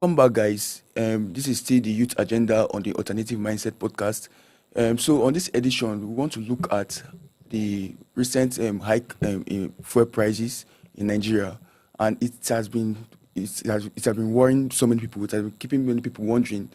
Welcome back, guys. This is still the Youth Agenda on the Alternative Mindset podcast. So, on this edition, we want to look at the recent hike in fuel prices in Nigeria, and it has been worrying so many people. It has been keeping many people wondering,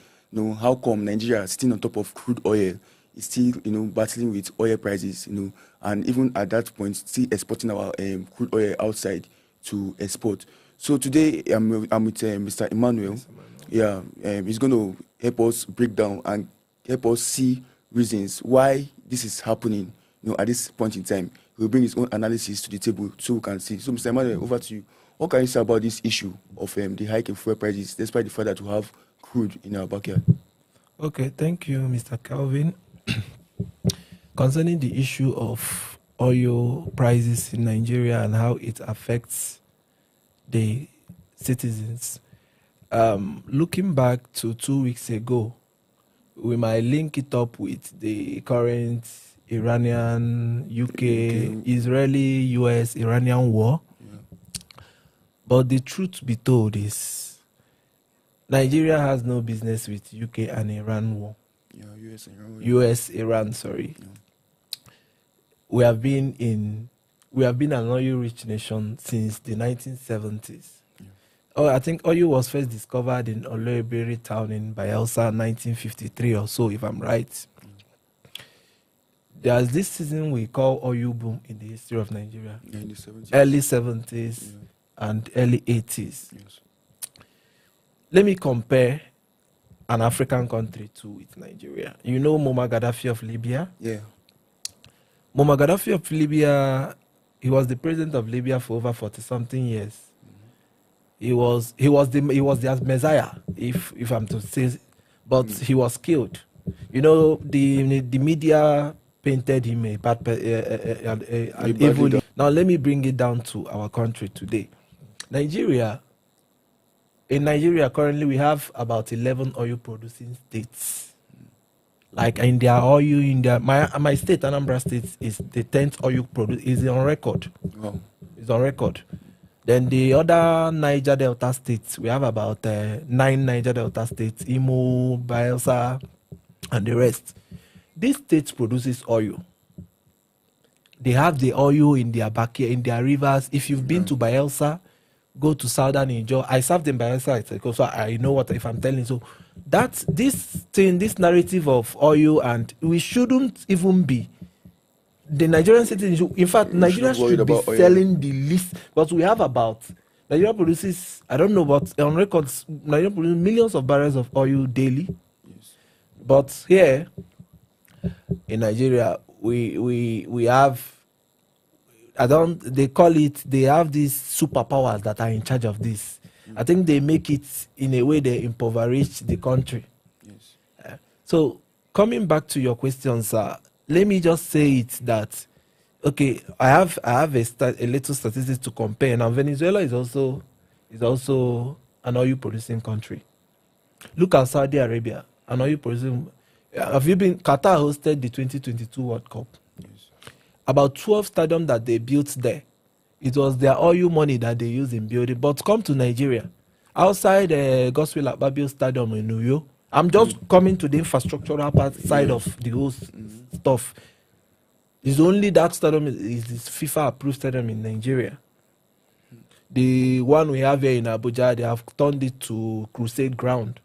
how come Nigeria is still on top of crude oil, is still battling with oil prices, and even at that point still exporting our crude oil outside to export. So today I'm with Mr. Emmanuel. Yes, Emmanuel. Yeah, he's going to help us break down and help us see reasons why this is happening. At this point in time, he'll bring his own analysis to the table so we can see. So, Mr. Emmanuel, over to you. What can you say about this issue of the hike in fuel prices, despite the fact that we have crude in our backyard? Okay, thank you, Mr. Calvin. Concerning the issue of oil prices in Nigeria and how it affects the citizens, looking back to 2 weeks ago, we might link it up with the current Iranian, UK, Israeli, US, Iranian war. Yeah. But the truth be told is, Nigeria has no business with UK and Iran war. Yeah, US, Iran, sorry. Yeah. We have been an oil-rich nation since the 1970s. Yeah. Oh, I think oil was first discovered in Oloibiri town in Bayelsa, 1953 or so, if I'm right. There's this season we call oil boom in the history of Nigeria. Yeah, in the 70s. Early 70s and early 80s. Yes. Let me compare an African country with Nigeria. You know Muammar Gaddafi of Libya? Yeah. Muammar Gaddafi of Libya, he was the president of Libya for over 40-something years. Mm-hmm. He was the Messiah, if I'm to say, but he was killed. The media painted him a bad an evil. Now let me bring it down to our country today. In Nigeria, currently we have about 11 oil producing states. Like in their oil, my state, Anambra State, is the 10th oil producer, is on record. Wow. It's on record. Then the other Niger Delta states, we have about 9 Niger Delta states, Imo, Bayelsa, and the rest. These states produces oil. They have the oil in their backyard, in their rivers. If you've been to Bayelsa, go to southern Niger. I served in Bayelsa, so I know what if I'm telling you. So this narrative of oil, and we shouldn't even be. The Nigerian citizens, in fact, Nigeria should be selling the least. But we have Nigeria produces, I don't know, but on records, Nigeria produces millions of barrels of oil daily. Yes. But here in Nigeria, we have, they have these superpowers that are in charge of this. I think they make it in a way they impoverish the country. Yes. So coming back to your question, sir, let me just say it that, okay, I have a little statistics to compare. Now Venezuela is also an oil producing country. Look at Saudi Arabia, an oil producing. Qatar hosted the 2022 World Cup. Yes. About 12 stadiums that they built there, it was their oil money that they used in building. But come to Nigeria, outside Godswill Akpabio Stadium in New York, I'm just coming to the infrastructural part side of the whole stuff. It's only that stadium is this FIFA-approved stadium in Nigeria. The one we have here in Abuja, they have turned it to Crusade Ground.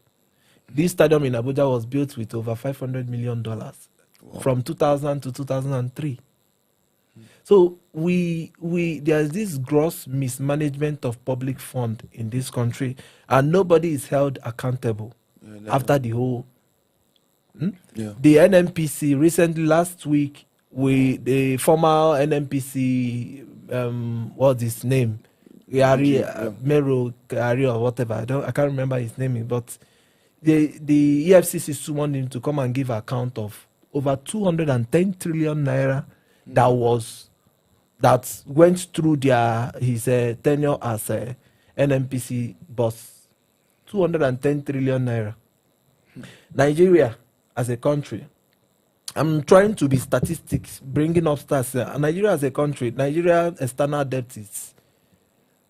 This stadium in Abuja was built with over $500 million from 2000 to 2003. So there's this gross mismanagement of public fund in this country, and nobody is held accountable after the whole. The NNPC recently, last week, the former NNPC, what's his name? Mero Gari or whatever. I can't remember his name, but the EFCC summoned him to come and give account of over 210 trillion naira that went through his tenure as a NNPC boss. 210 trillion naira. Nigeria as a country, I'm trying to be statistics, bringing up stats. Nigeria as a country, Nigeria external debt is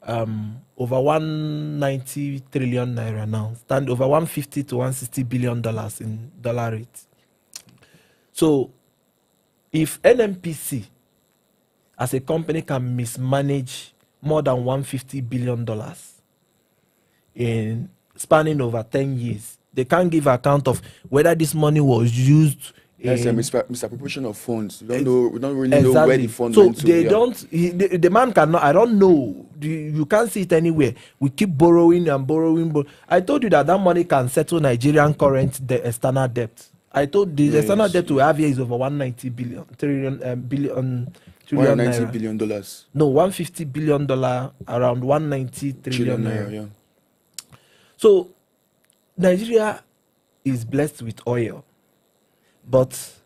over 190 trillion naira now, stand over 150 to 160 billion dollars in dollar rate. So if NMPC as a company can mismanage more than 150 billion dollars in spanning over 10 years, they can't give account of whether this money was used. That's a misappropriation of funds. We don't really know where the funds so went to. They don't. The man cannot. I don't know. You can't see it anywhere. We keep borrowing and borrowing. I told you that money can settle Nigerian current external debt. I told the external debt we have here is over 190 billion trillion. $190 billion dollars. No, $150 billion, around 190 trillion naira. Yeah. So Nigeria is blessed with oil, but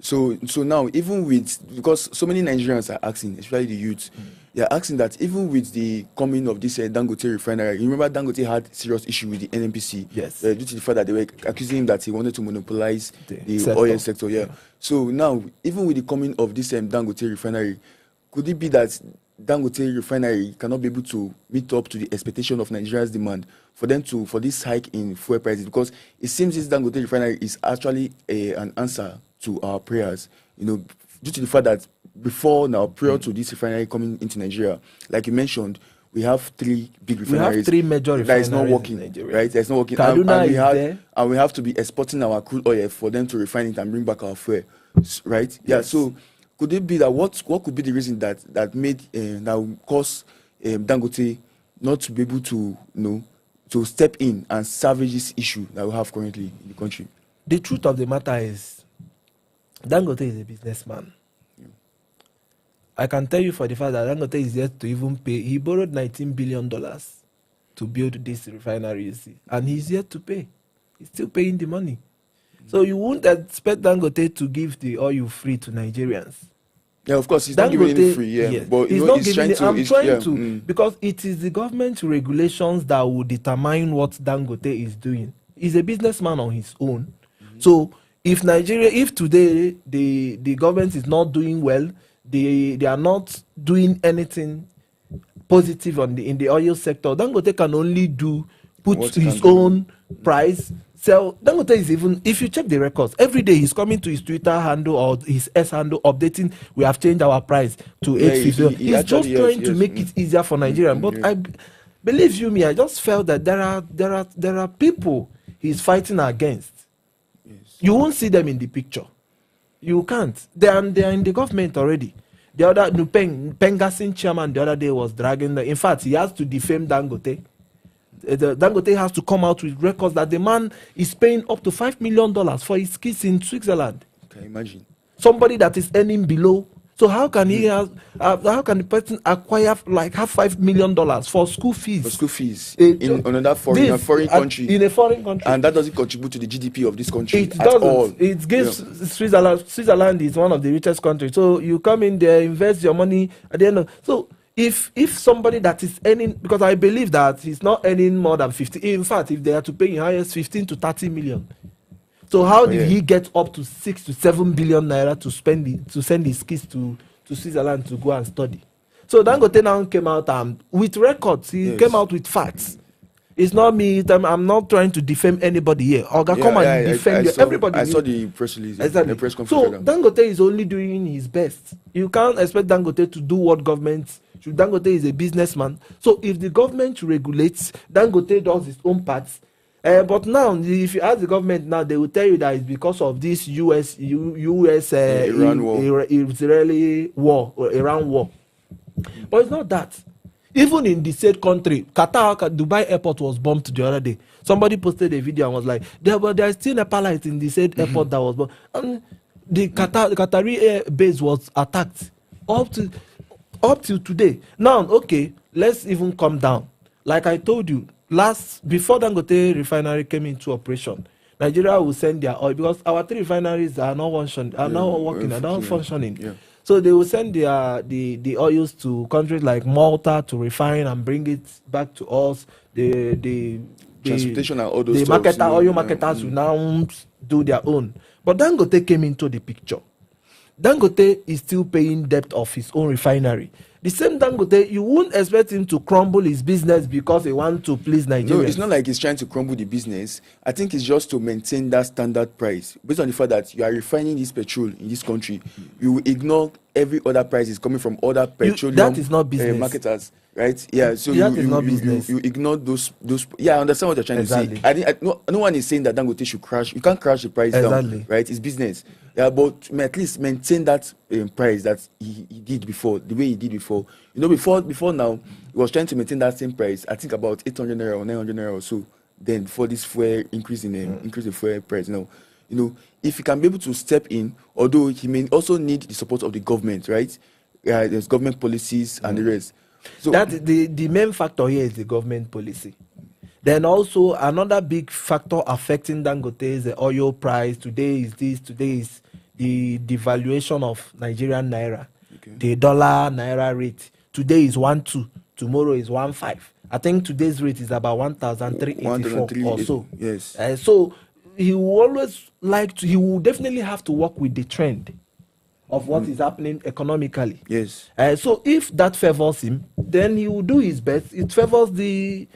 so now, even with, because so many Nigerians are asking, especially the youth, they are asking that even with the coming of this Dangote refinery, you remember Dangote had serious issue with the NNPC, yes, due to the fact that they were accusing him that he wanted to monopolize the oil sector. Yeah. So now, even with the coming of this Dangote refinery, could it be that Dangote refinery cannot be able to meet up to the expectation of Nigeria's demand for this hike in fuel prices? Because it seems this Dangote refinery is actually an answer to our prayers, due to the fact that prior to this refinery coming into Nigeria, like you mentioned, we have 3 big refineries. We have 3 major refineries that is not working, right? That's not working. And we have to be exporting our crude oil for them to refine it and bring back our fuel, right? Yes. Yeah. So could it be that what could be the reason that made that cause Dangote not to be able to to step in and salvage this issue that we have currently in the country? The truth of the matter is, Dangote is a businessman. Yeah. I can tell you for the fact that Dangote is yet to even pay. He borrowed $19 billion to build this refinery, you see, and he's yet to pay. He's still paying the money. So you won't expect Dangote to give the oil free to Nigerians. Yeah, of course, he's not giving it free, yeah. Yes. But he's not giving it. I'm trying to, because it is the government regulations that will determine what Dangote is doing. He's a businessman on his own. So if today the government is not doing well, they are not doing anything positive in the oil sector, Dangote can only put his own price. So Dangote is, even if you check the records, every day he's coming to his Twitter handle or his S handle updating, we have changed our price to 850. He's just trying to make it easier for Nigerians. But I believe you me, I just felt that there are people he's fighting against. Yes. You won't see them in the picture. You can't. They are in the government already. The other Pengasin chairman the other day was dragging in fact, he has to defame Dangote. Dangote has to come out with records that the man is paying up to $5 million for his kids in Switzerland. Can you imagine? Somebody that is earning below. So how can how can the person acquire like half $5 million for school fees? For school fees in another foreign country. In a foreign country. And that doesn't contribute to the GDP of this country at all. It gives Switzerland is one of the richest countries. So you come in there, invest your money at the end of so if somebody that is earning, because I believe that he's not earning more than 50, in fact, if they are to pay him highest 15 to 30 million. So how did he get up to 6 to 7 billion naira to send his kids to Switzerland to go and study? So Dangote now came out and with records, he came out with facts. It's not me. I'm not trying to defame anybody here. Come and defend everybody. I saw the press release. Exactly. The press conference. So Dangote is only doing his best. You can't expect Dangote to do what government. Dangote is a businessman. So if the government regulates, Dangote does his own parts. But now, if you ask the government now, they will tell you that it's because of this Iran war. Israeli war or Iran war. But it's not that. Even in the said country, Dubai airport was bombed the other day. Somebody posted a video and was like, there's still a pilot in the said airport that was bombed. And the Qatari air base was attacked up till today. Now, okay, let's even come down. Like I told you, before Dangote refinery came into operation, Nigeria will send their oil because our 3 refineries are not working, are not functioning. Yeah. So they will send the oils to countries like Malta to refine and bring it back to us. The transportation and all those stuff, oil marketers will now do their own. But Dangote came into the picture. Dangote is still paying debt of his own refinery. The same Dangote, you won't expect him to crumble his business because he wants to please Nigerians. No, it's not like he's trying to crumble the business. I think it's just to maintain that standard price. Based on the fact that you are refining this petrol in this country, you will ignore every other price is coming from other petroleum that is not business. Marketers, right? Yeah, so that is not business. You ignore those. Yeah, I understand what you're trying to say. No one is saying that Dangote should crash. You can't crash the price down, right? It's business. Yeah, but at least maintain that price that he did before, the way he did before. You know, before now, he was trying to maintain that same price. I think about 800 naira or 900 naira or so. Then for this fuel increase in fuel price now, you know, if he can be able to step in, although he may also need the support of the government, right? There's government policies and the rest. So that the main factor here is the government policy. Then also another big factor affecting Dangote is the oil price. Today is the devaluation of Nigerian naira. Okay. The dollar naira rate today is 1.2, tomorrow is 1.5. I think today's rate is about 1,384 or so. Yes. So he will always he will definitely have to work with the trend of what is happening economically. Yes. So if that favors him, then he will do his best. It favors the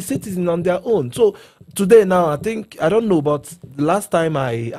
citizen on their own. So today now, I think, I don't know, but the last time I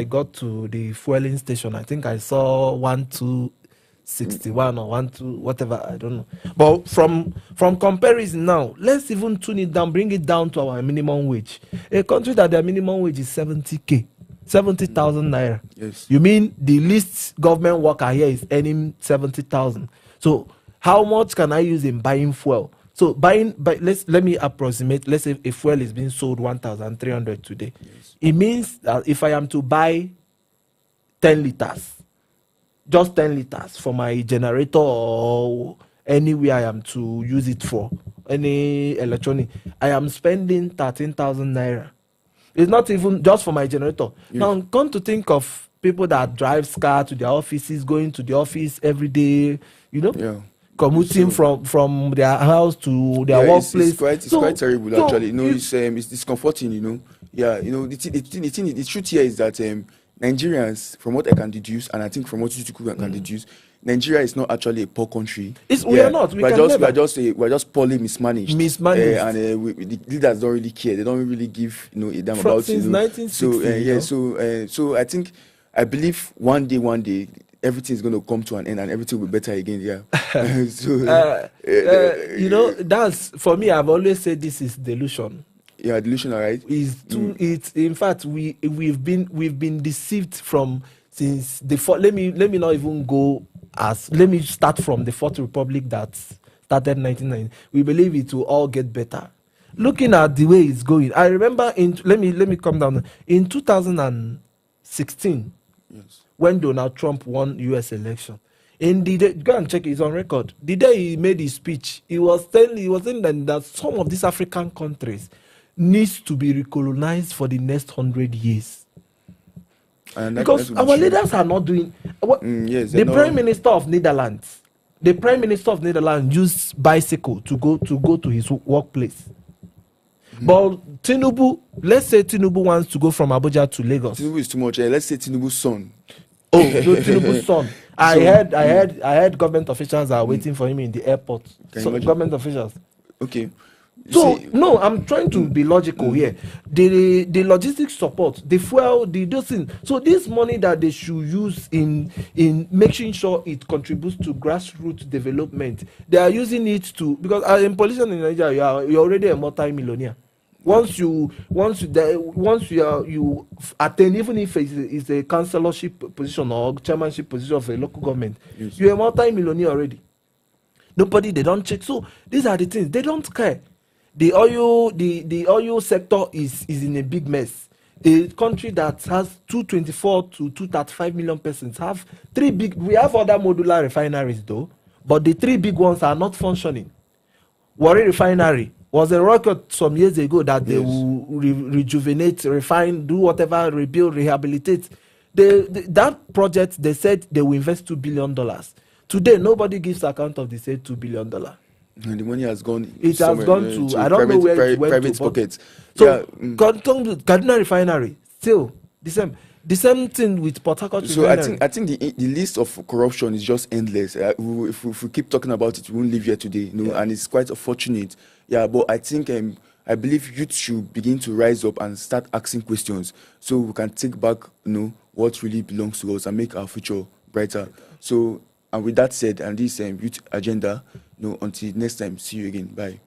got to the fueling station, I think I saw 1,261 or 1,2 whatever, I don't know. But from comparison now, let's even tune it down, bring it down to our minimum wage. A country that their minimum wage is 70,000 naira. Yes. You mean the least government worker here is earning 70,000. So how much can I use in buying fuel? So let me approximate. Let's say a fuel is being sold 1,300 today. Yes. It means that if I am to buy 10 liters, just 10 liters for my generator or anywhere I am to use it for, any electronic, I am spending 13,000 naira. It's not even just for my generator. Yes. Now, come to think of people that drive car to their offices, going to the office every day, you know? Yeah. Commuting from their house to their workplace. It's quite terrible, actually. You know, it's discomforting, you know. Yeah, you know, the truth here is that Nigerians, from what I can deduce, and I think from what you can deduce, Nigeria is not actually a poor country. We are not. We're just poorly mismanaged. And the leaders don't really care. They don't really give a damn about it. Since 1960. So I believe one day everything is going to come to an end and everything will be better again. Yeah. that's for me. I've always said this is delusion. Yeah, delusional, right? It's in fact we've been deceived from since the let me not even go let me start from the Fourth Republic that started 1990. We believe it will all get better. Looking at the way it's going, I remember let me come down in 2016. Yes. When Donald Trump won U.S. election, in the day, go and check it, it's on record. The day he made his speech, he was saying that some of these African countries needs to be recolonized for the next 100 years. Because our leaders are not doing. The Prime Minister of Netherlands used bicycle to go to his workplace. But Tinubu, let's say Tinubu wants to go from Abuja to Lagos. Tinubu is too much. Let's say Tinubu's son. Oh, no, Tinubu's son. I heard government officials are waiting for him in the airport. Government officials. Okay. So no, I'm trying to be logical here. The logistics support, the fuel, those things. So this money that they should use in making sure it contributes to grassroots development, they are using it to, because in politician in Nigeria, you're already a multi-millionaire. Once you attain, even if it's a councillorship position or chairmanship position of a local government, yes, you're a multi-millionaire already. They don't check. So these are the things they don't care. The oil sector is in a big mess. A country that has 224 to 235 million persons have we have other modular refineries though, but the three big ones are not functioning. Warri Refinery was a record some years ago that they will rejuvenate, refine, do whatever, rebuild, rehabilitate. That project, they said they will invest $2 billion. Today, nobody gives account of the said $2 billion. And the money has gone. It has gone to I don't know where it went private to, pockets. So, Kaduna Refinery still the same. The same thing with Port Harcourt So I Refinery. think the list of corruption is just endless. If we keep talking about it, we won't leave here today. And it's quite unfortunate. Yeah, but I think I believe youth should begin to rise up and start asking questions, so we can take back what really belongs to us and make our future brighter. So, and with that said, and this youth agenda, until next time, see you again. Bye.